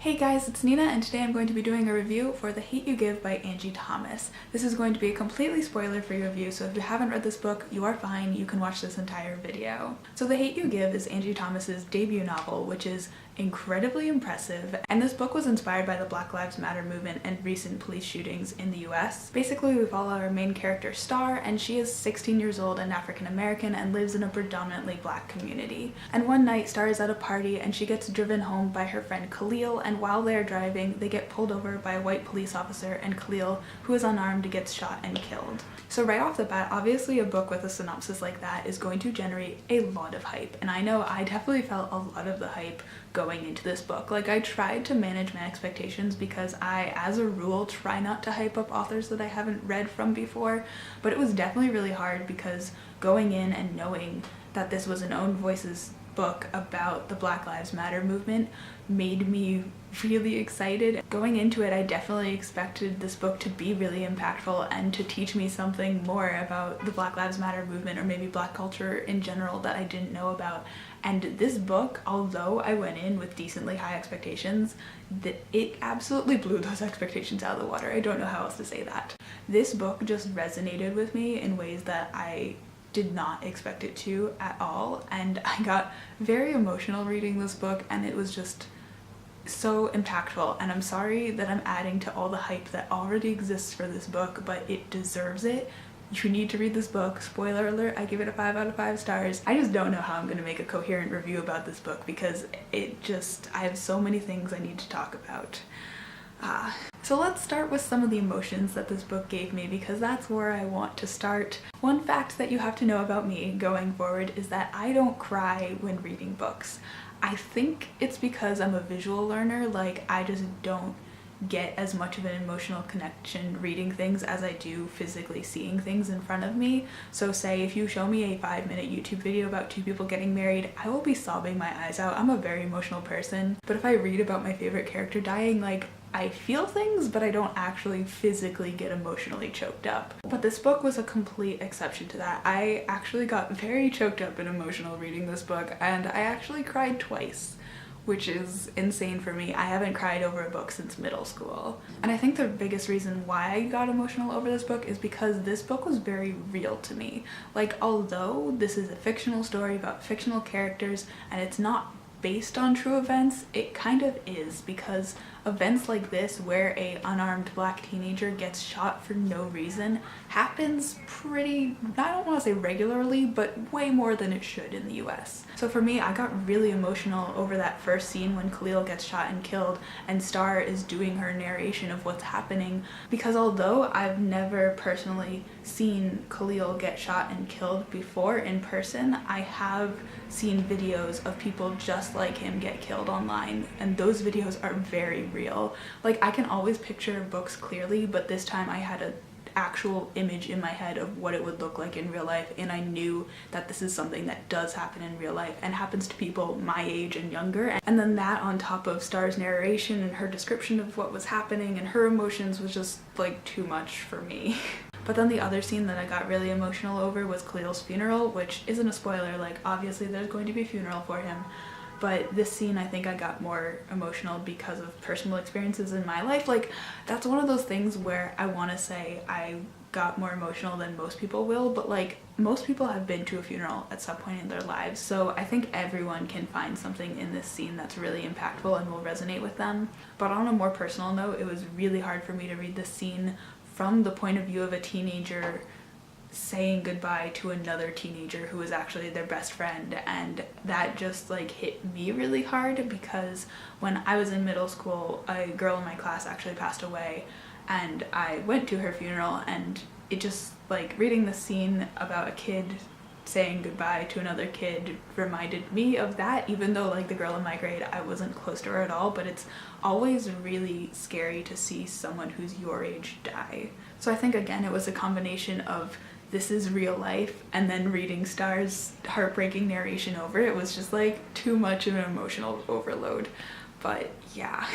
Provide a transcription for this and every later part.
Hey guys, it's Nina and today I'm going to be doing a review for The Hate You Give by Angie Thomas. This is going to be a completely spoiler free review, so if you haven't read this book, you are fine, you can watch this entire video. So The Hate You Give is Angie Thomas's debut novel, which is incredibly impressive, and this book was inspired by the Black Lives Matter movement and recent police shootings in the US. Basically, we follow our main character Star, and she is 16 years old and African American and lives in a predominantly black community. And one night, Star is at a party and she gets driven home by her friend Khalil, and while they are driving, they get pulled over by a white police officer, and Khalil, who is unarmed, gets shot and killed. So right off the bat, obviously a book with a synopsis like that is going to generate a lot of hype, and I know I definitely felt a lot of the hype going into this book. Like, I tried to manage my expectations because I, as a rule, try not to hype up authors that I haven't read from before, but it was definitely really hard because going in and knowing that this was an Own Voices book about the Black Lives Matter movement made me really excited. Going into it, I definitely expected this book to be really impactful and to teach me something more about the Black Lives Matter movement, or maybe black culture in general, that I didn't know about. And this book, although I went in with decently high expectations, it absolutely blew those expectations out of the water. I don't know how else to say that. This book just resonated with me in ways that I did not expect it to at all, and I got very emotional reading this book, and it was just so impactful. And I'm sorry that I'm adding to all the hype that already exists for this book, but it deserves it. You need to read this book. Spoiler alert, I give it a 5 out of 5 stars. I just don't know how I'm gonna make a coherent review about this book because I have so many things I need to talk about. So let's start with some of the emotions that this book gave me, because that's where I want to start. One fact that you have to know about me going forward is that I don't cry when reading books. I think it's because I'm a visual learner. Like, I just don't get as much of an emotional connection reading things as I do physically seeing things in front of me. So say if you show me a 5-minute YouTube video about 2 people getting married, I will be sobbing my eyes out. I'm a very emotional person, but if I read about my favorite character dying, like, I feel things, but I don't actually physically get emotionally choked up. But this book was a complete exception to that. I actually got very choked up and emotional reading this book, and I actually cried twice, which is insane for me. I haven't cried over a book since middle school. And I think the biggest reason why I got emotional over this book is because this book was very real to me. Like, although this is a fictional story about fictional characters and it's not based on true events, it kind of is, because events like this, where a unarmed black teenager gets shot for no reason, happens pretty, I don't want to say regularly, but way more than it should in the US. So for me, I got really emotional over that first scene when Khalil gets shot and killed and Star is doing her narration of what's happening, because although I've never personally seen Khalil get shot and killed before in person, I have seen videos of people just like him get killed online, and those videos are very real. Like, I can always picture books clearly, but this time I had an actual image in my head of what it would look like in real life, and I knew that this is something that does happen in real life and happens to people my age and younger. And then that on top of Star's narration and her description of what was happening and her emotions was just like too much for me. But then the other scene that I got really emotional over was Khalil's funeral, which isn't a spoiler. Like, obviously there's going to be a funeral for him, but this scene, I think I got more emotional because of personal experiences in my life. Like, that's one of those things where I want to say I got more emotional than most people will, but like, most people have been to a funeral at some point in their lives, so I think everyone can find something in this scene that's really impactful and will resonate with them. But on a more personal note, it was really hard for me to read this scene from the point of view of a teenager saying goodbye to another teenager who was actually their best friend, and that just like hit me really hard, because when I was in middle school, a girl in my class actually passed away, and I went to her funeral, and it just, like, reading the scene about a kid saying goodbye to another kid reminded me of that, even though, like, the girl in my grade, I wasn't close to her at all, but it's always really scary to see someone who's your age die. So I think, again, it was a combination of this is real life, and then reading Star's heartbreaking narration over it was just like too much of an emotional overload. But yeah.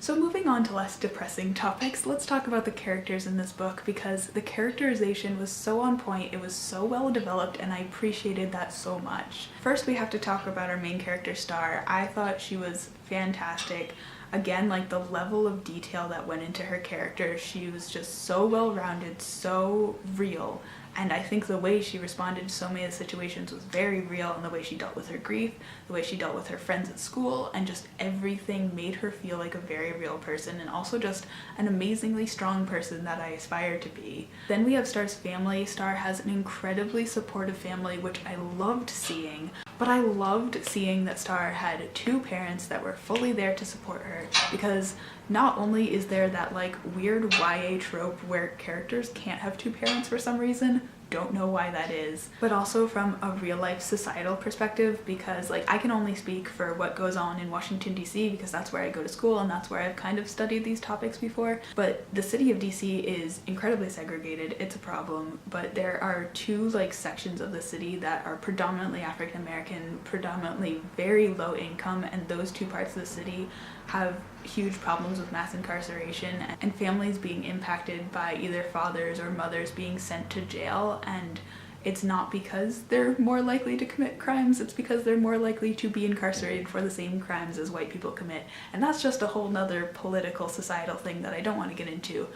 So moving on to less depressing topics, let's talk about the characters in this book, because the characterization was so on point, it was so well developed, and I appreciated that so much. First, we have to talk about our main character, Star. I thought she was fantastic. Again, like the level of detail that went into her character, she was just so well-rounded, so real. And I think the way she responded to so many of the situations was very real, and the way she dealt with her grief, the way she dealt with her friends at school, and just everything made her feel like a very real person, and also just an amazingly strong person that I aspire to be. Then we have Star's family. Star has an incredibly supportive family, which I loved seeing. But I loved seeing that Star had two parents that were fully there to support her, because not only is there that like weird YA trope where characters can't have two parents for some reason, don't know why that is, but also from a real life societal perspective, because like I can only speak for what goes on in Washington DC because that's where I go to school and that's where I've kind of studied these topics before. But the city of DC is incredibly segregated. It's a problem, but there are two like sections of the city that are predominantly African American, predominantly very low income, and those two parts of the city have huge problems with mass incarceration and families being impacted by either fathers or mothers being sent to jail. And it's not because they're more likely to commit crimes, it's because they're more likely to be incarcerated for the same crimes as white people commit. And that's just a whole nother political, societal thing that I don't want to get into.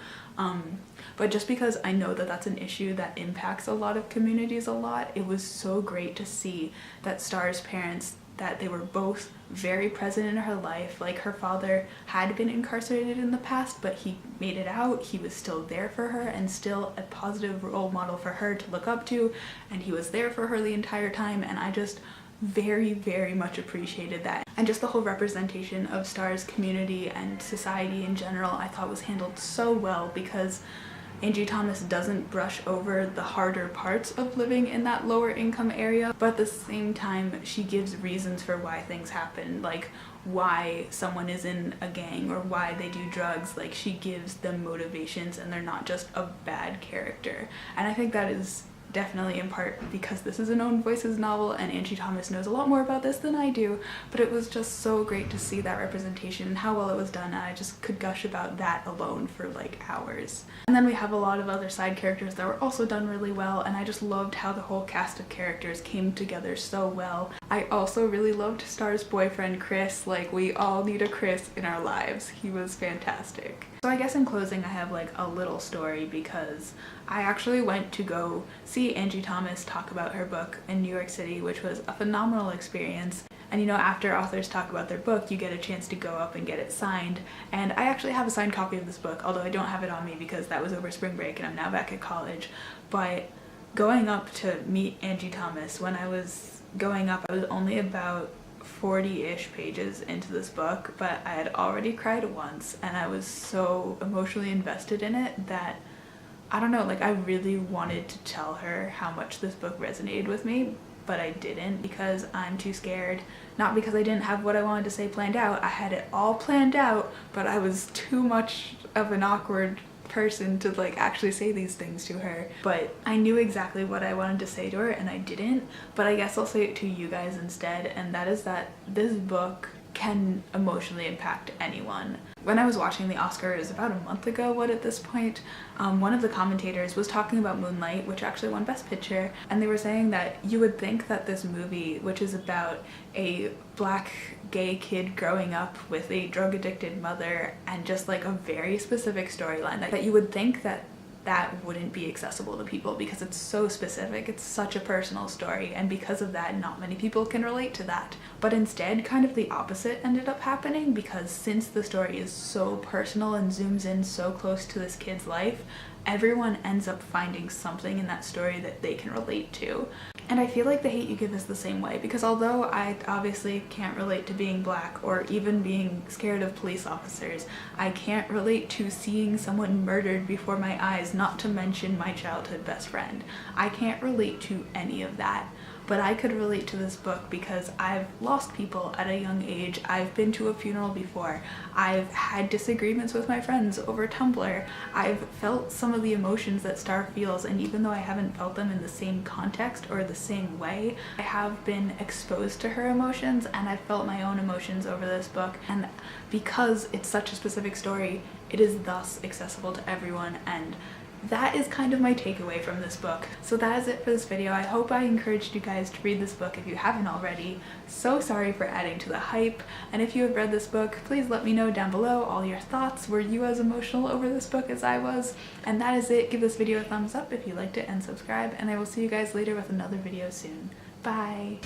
But just because I know that that's an issue that impacts a lot of communities a lot, it was so great to see that Star's parents, that they were both very present in her life. Like her father had been incarcerated in the past, but he made it out. He was still there for her and still a positive role model for her to look up to, and he was there for her the entire time, and I just very, very much appreciated that. And just the whole representation of Star's community and society in general I thought was handled so well, because Angie Thomas doesn't brush over the harder parts of living in that lower income area, but at the same time she gives reasons for why things happen, like why someone is in a gang or why they do drugs. Like she gives them motivations and they're not just a bad character. And I think that is definitely in part because this is a known voices novel and Angie Thomas knows a lot more about this than I do, but it was just so great to see that representation and how well it was done, and I just could gush about that alone for like hours. And then we have a lot of other side characters that were also done really well, and I just loved how the whole cast of characters came together so well. I also really loved Star's boyfriend Chris. Like we all need a Chris in our lives. He was fantastic. So I guess in closing I have like a little story, because I actually went to go see Angie Thomas talk about her book in New York City, which was a phenomenal experience. And you know, after authors talk about their book, you get a chance to go up and get it signed. And I actually have a signed copy of this book, although I don't have it on me because that was over spring break and I'm now back at college. But going up to meet Angie Thomas, when I was going up, I was only about 40-ish pages into this book, but I had already cried once and I was so emotionally invested in it that I don't know, like I really wanted to tell her how much this book resonated with me, but I didn't because I'm too scared. Not because I didn't have what I wanted to say planned out. I had it all planned out, but I was too much of an awkward person to like actually say these things to her. But I knew exactly what I wanted to say to her and I didn't, but I guess I'll say it to you guys instead, and that is that this book can emotionally impact anyone. When I was watching the Oscars about a month ago, at this point, one of the commentators was talking about Moonlight, which actually won Best Picture, and they were saying that you would think that this movie, which is about a black gay kid growing up with a drug-addicted mother and just like a very specific storyline, that you would think that that wouldn't be accessible to people because it's so specific, it's such a personal story, and because of that not many people can relate to that. But instead kind of the opposite ended up happening, because since the story is so personal and zooms in so close to this kid's life, everyone ends up finding something in that story that they can relate to. And I feel like The Hate U Give is the same way, because although I obviously can't relate to being black or even being scared of police officers, I can't relate to seeing someone murdered before my eyes, not to mention my childhood best friend. I can't relate to any of that. but I could relate to this book because I've lost people at a young age. I've been to a funeral before. I've had disagreements with my friends over Tumblr. I've felt some of the emotions that Star feels, and even though I haven't felt them in the same context or the same way, I have been exposed to her emotions, and I've felt my own emotions over this book. And because it's such a specific story, it is thus accessible to everyone, and that is kind of my takeaway from this book. So that is it for this video. I hope I encouraged you guys to read this book if you haven't already. So sorry for adding to the hype, and if you have read this book, please let me know down below all your thoughts. Were you as emotional over this book as I was? And that is it. Give this video a thumbs up if you liked it and subscribe, and I will see you guys later with another video soon. Bye!